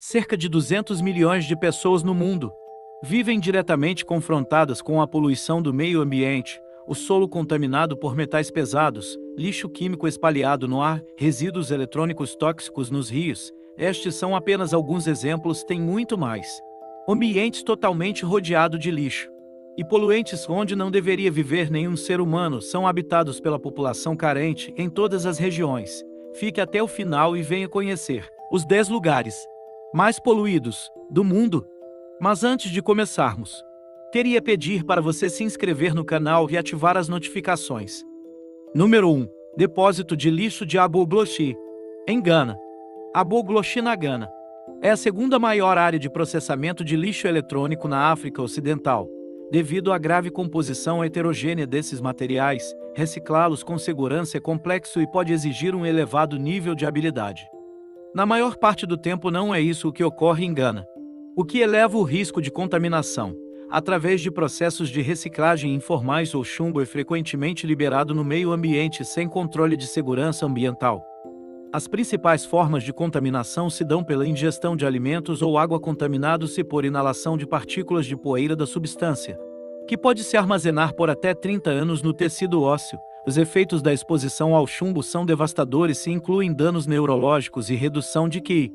Cerca de 200 milhões de pessoas no mundo vivem diretamente confrontadas com a poluição do meio ambiente, o solo contaminado por metais pesados, lixo químico espalhado no ar, resíduos eletrônicos tóxicos nos rios. Estes são apenas alguns exemplos, tem muito mais. Ambientes totalmente rodeados de lixo e poluentes onde não deveria viver nenhum ser humano são habitados pela população carente em todas as regiões. Fique até o final e venha conhecer os 10 lugares mais poluídos do mundo. Mas antes de começarmos, queria pedir para você se inscrever no canal e ativar as notificações. Número 1. Depósito de lixo de Abu Ghoshi, em Gana. Abu Ghoshi na Gana é a segunda maior área de processamento de lixo eletrônico na África Ocidental. Devido à grave composição heterogênea desses materiais, reciclá-los com segurança é complexo e pode exigir um elevado nível de habilidade. Na maior parte do tempo não é isso o que ocorre em Gana, o que eleva o risco de contaminação. Através de processos de reciclagem informais, o chumbo é frequentemente liberado no meio ambiente sem controle de segurança ambiental. As principais formas de contaminação se dão pela ingestão de alimentos ou água contaminados e por inalação de partículas de poeira da substância, que pode se armazenar por até 30 anos no tecido ósseo. Os efeitos da exposição ao chumbo são devastadores e incluem danos neurológicos e redução de QI.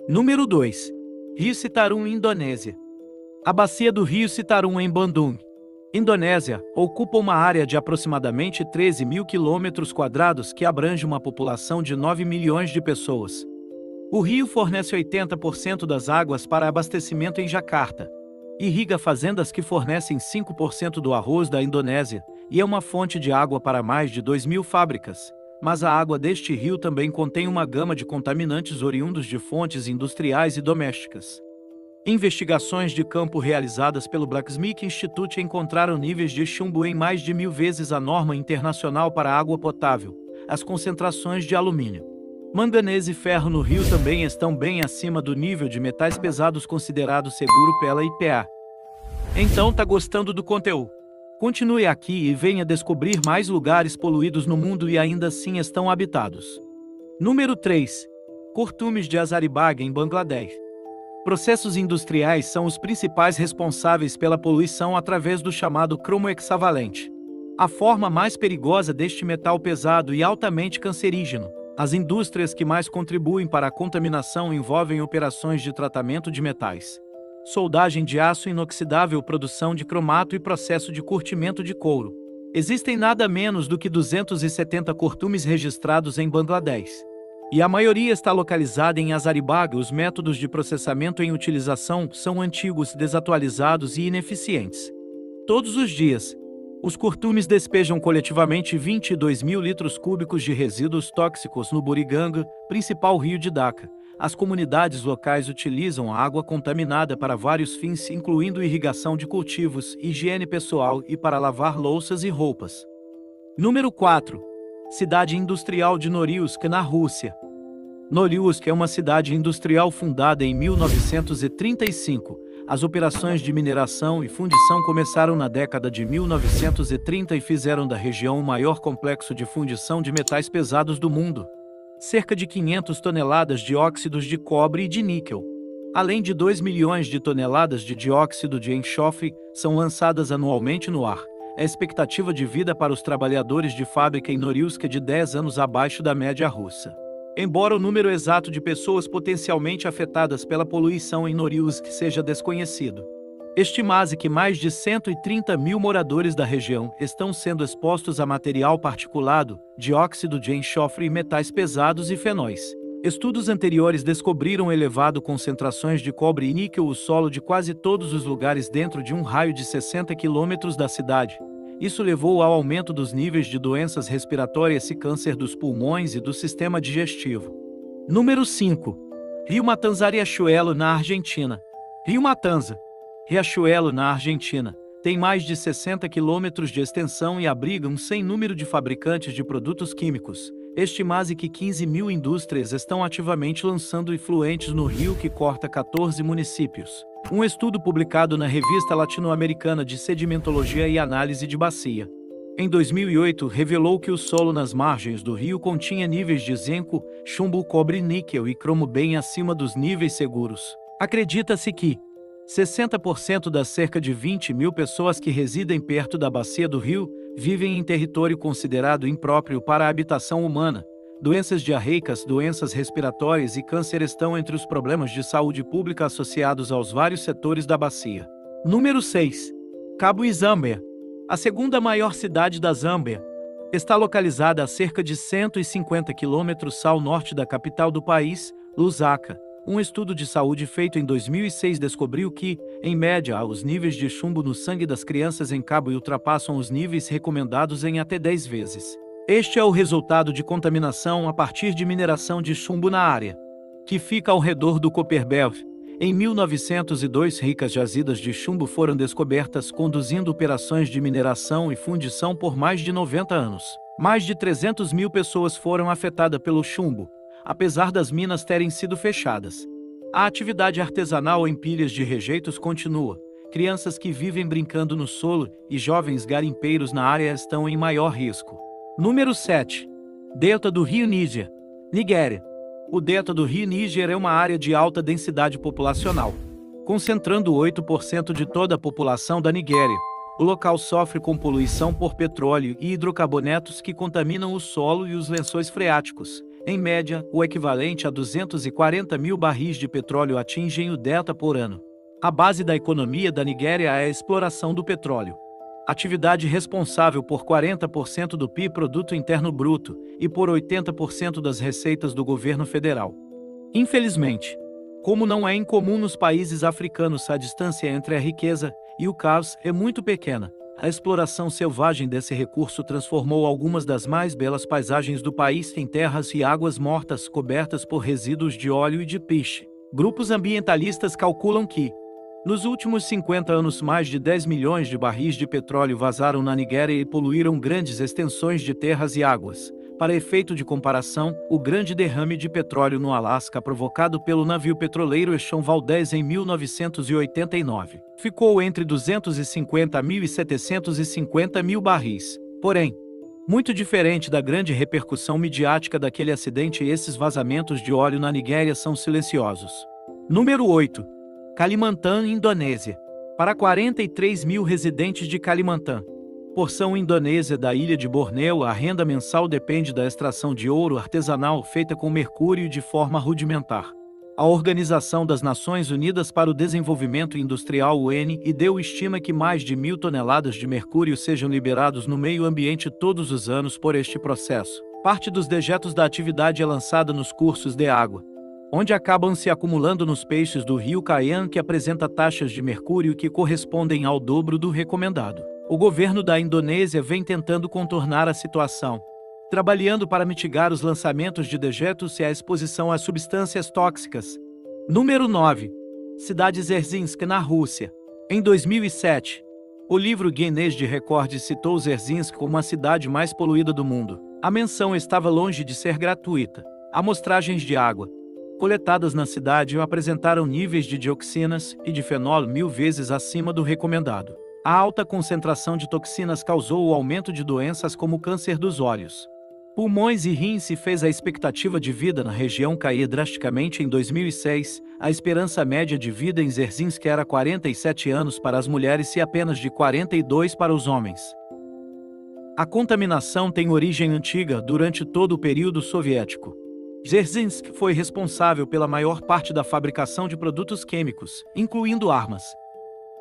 Número 2. Rio Citarum, Indonésia. A bacia do rio Citarum em Bandung, Indonésia, ocupa uma área de aproximadamente 13 mil quilômetros quadrados que abrange uma população de 9 milhões de pessoas. O rio fornece 80% das águas para abastecimento em Jacarta, irriga fazendas que fornecem 5% do arroz da Indonésia e é uma fonte de água para mais de 2.000 fábricas. Mas a água deste rio também contém uma gama de contaminantes oriundos de fontes industriais e domésticas. Investigações de campo realizadas pelo Blacksmith Institute encontraram níveis de chumbo em mais de 1000 vezes a norma internacional para água potável. As concentrações de alumínio, manganês e ferro no rio também estão bem acima do nível de metais pesados considerado seguro pela EPA. Então tá gostando do conteúdo? Continue aqui e venha descobrir mais lugares poluídos no mundo e ainda assim estão habitados. Número 3. Curtumes de Hazaribagh em Bangladesh. Processos industriais são os principais responsáveis pela poluição através do chamado cromo hexavalente, a forma mais perigosa deste metal pesado e altamente cancerígeno. As indústrias que mais contribuem para a contaminação envolvem operações de tratamento de metais, soldagem de aço inoxidável, produção de cromato e processo de curtimento de couro. Existem nada menos do que 270 curtumes registrados em Bangladesh, e a maioria está localizada em Hazaribagh. Os métodos de processamento em utilização são antigos, desatualizados e ineficientes. Todos os dias, os curtumes despejam coletivamente 22 mil litros cúbicos de resíduos tóxicos no Buriganga, principal rio de Dhaka. As comunidades locais utilizam a água contaminada para vários fins, incluindo irrigação de cultivos, higiene pessoal e para lavar louças e roupas. Número 4. Cidade industrial de Norilsk, na Rússia. Norilsk é uma cidade industrial fundada em 1935. As operações de mineração e fundição começaram na década de 1930 e fizeram da região o maior complexo de fundição de metais pesados do mundo. Cerca de 500 toneladas de óxidos de cobre e de níquel, além de 2 milhões de toneladas de dióxido de enxofre, são lançadas anualmente no ar. A expectativa de vida para os trabalhadores de fábrica em Norilsk é de 10 anos abaixo da média russa. Embora o número exato de pessoas potencialmente afetadas pela poluição em Norilsk seja desconhecido, estima-se que mais de 130 mil moradores da região estão sendo expostos a material particulado, dióxido de enxofre e metais pesados e fenóis. Estudos anteriores descobriram elevado concentrações de cobre e níquel no solo de quase todos os lugares dentro de um raio de 60 quilômetros da cidade. Isso levou ao aumento dos níveis de doenças respiratórias e câncer dos pulmões e do sistema digestivo. Número 5. Rio Matanza, Riachuelo, na Argentina. Rio Matanza, Riachuelo, na Argentina, tem mais de 60 quilômetros de extensão e abriga um sem número de fabricantes de produtos químicos. Estima-se que 15 mil indústrias estão ativamente lançando efluentes no rio que corta 14 municípios. Um estudo publicado na Revista Latino-Americana de Sedimentologia e Análise de Bacia em 2008 revelou que o solo nas margens do rio continha níveis de zinco, chumbo, cobre, níquel e cromo bem acima dos níveis seguros. Acredita-se que 60% das cerca de 20 mil pessoas que residem perto da bacia do rio vivem em território considerado impróprio para a habitação humana. Doenças diarreicas, doenças respiratórias e câncer estão entre os problemas de saúde pública associados aos vários setores da bacia. Número 6. Cabo Zâmbia. A segunda maior cidade da Zâmbia está localizada a cerca de 150 quilômetros ao norte da capital do país, Lusaka. Um estudo de saúde feito em 2006 descobriu que, em média, os níveis de chumbo no sangue das crianças em Cabo ultrapassam os níveis recomendados em até 10 vezes. Este é o resultado de contaminação a partir de mineração de chumbo na área, que fica ao redor do Copperbelt. Em 1902, ricas jazidas de chumbo foram descobertas, conduzindo operações de mineração e fundição por mais de 90 anos. Mais de 300 mil pessoas foram afetadas pelo chumbo, apesar das minas terem sido fechadas. A atividade artesanal em pilhas de rejeitos continua. Crianças que vivem brincando no solo e jovens garimpeiros na área estão em maior risco. Número 7. Delta do Rio Níger, Nigéria. O delta do Rio Níger é uma área de alta densidade populacional, concentrando 8% de toda a população da Nigéria. O local sofre com poluição por petróleo e hidrocarbonetos que contaminam o solo e os lençóis freáticos. Em média, o equivalente a 240 mil barris de petróleo atingem o delta por ano. A base da economia da Nigéria é a exploração do petróleo, atividade responsável por 40% do PIB, Produto Interno Bruto, e por 80% das receitas do governo federal. Infelizmente, como não é incomum nos países africanos, a distância entre a riqueza e o caos é muito pequena. A exploração selvagem desse recurso transformou algumas das mais belas paisagens do país em terras e águas mortas cobertas por resíduos de óleo e de peixe. Grupos ambientalistas calculam que, nos últimos 50 anos, mais de 10 milhões de barris de petróleo vazaram na Nigéria e poluíram grandes extensões de terras e águas. Para efeito de comparação, o grande derrame de petróleo no Alasca provocado pelo navio petroleiro Exxon Valdez em 1989 ficou entre 250 mil e 750 mil barris. Porém, muito diferente da grande repercussão midiática daquele acidente, esses vazamentos de óleo na Nigéria são silenciosos. Número 8. Kalimantan, Indonésia. Para 43 mil residentes de Kalimantan, porção indonésia da ilha de Bornéu, a renda mensal depende da extração de ouro artesanal feita com mercúrio de forma rudimentar. A Organização das Nações Unidas para o Desenvolvimento Industrial, UNIDE, estima que mais de 1.000 toneladas de mercúrio sejam liberados no meio ambiente todos os anos por este processo. Parte dos dejetos da atividade é lançada nos cursos de água, onde acabam se acumulando nos peixes do rio Cayenne, que apresenta taxas de mercúrio que correspondem ao dobro do recomendado. O governo da Indonésia vem tentando contornar a situação, trabalhando para mitigar os lançamentos de dejetos e a exposição a substâncias tóxicas. Número 9. Cidade Dzerzhinsk, na Rússia. Em 2007, o livro Guinness de Recordes citou Dzerzhinsk como a cidade mais poluída do mundo. A menção estava longe de ser gratuita. Amostragens de água coletadas na cidade apresentaram níveis de dioxinas e de fenol 1000 vezes acima do recomendado. A alta concentração de toxinas causou o aumento de doenças como câncer dos olhos, pulmões e rins e fez a expectativa de vida na região cair drasticamente. Em 2006, a esperança média de vida em Dzerzhinsk era 47 anos para as mulheres e apenas de 42 para os homens. A contaminação tem origem antiga. Durante todo o período soviético, Dzerzhinsk foi responsável pela maior parte da fabricação de produtos químicos, incluindo armas.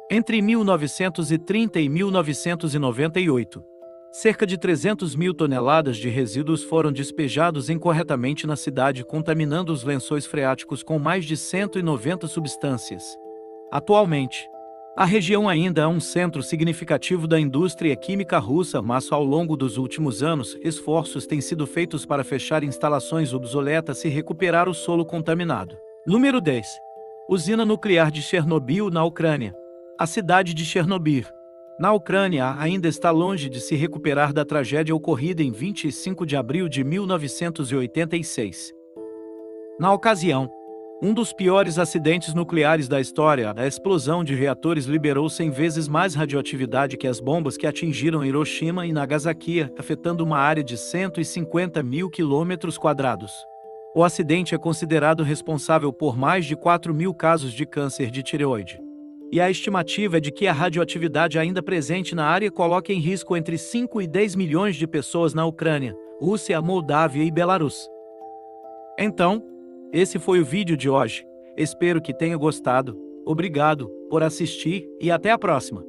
Entre 1930 e 1998, cerca de 300 mil toneladas de resíduos foram despejados incorretamente na cidade, contaminando os lençóis freáticos com mais de 190 substâncias. Atualmente, a região ainda é um centro significativo da indústria química russa, mas ao longo dos últimos anos, esforços têm sido feitos para fechar instalações obsoletas e recuperar o solo contaminado. Número 10. Usina nuclear de Chernobyl, na Ucrânia. A cidade de Chernobyl, na Ucrânia, ainda está longe de se recuperar da tragédia ocorrida em 25 de abril de 1986. Na ocasião, Um dos piores acidentes nucleares da história, a explosão de reatores liberou 100 vezes mais radioatividade que as bombas que atingiram Hiroshima e Nagasaki, afetando uma área de 150 mil quilômetros quadrados. O acidente é considerado responsável por mais de 4 mil casos de câncer de tireoide. E a estimativa é de que a radioatividade ainda presente na área coloque em risco entre 5 e 10 milhões de pessoas na Ucrânia, Rússia, Moldávia e Belarus. Então, esse foi o vídeo de hoje. Espero que tenha gostado. Obrigado por assistir e até a próxima.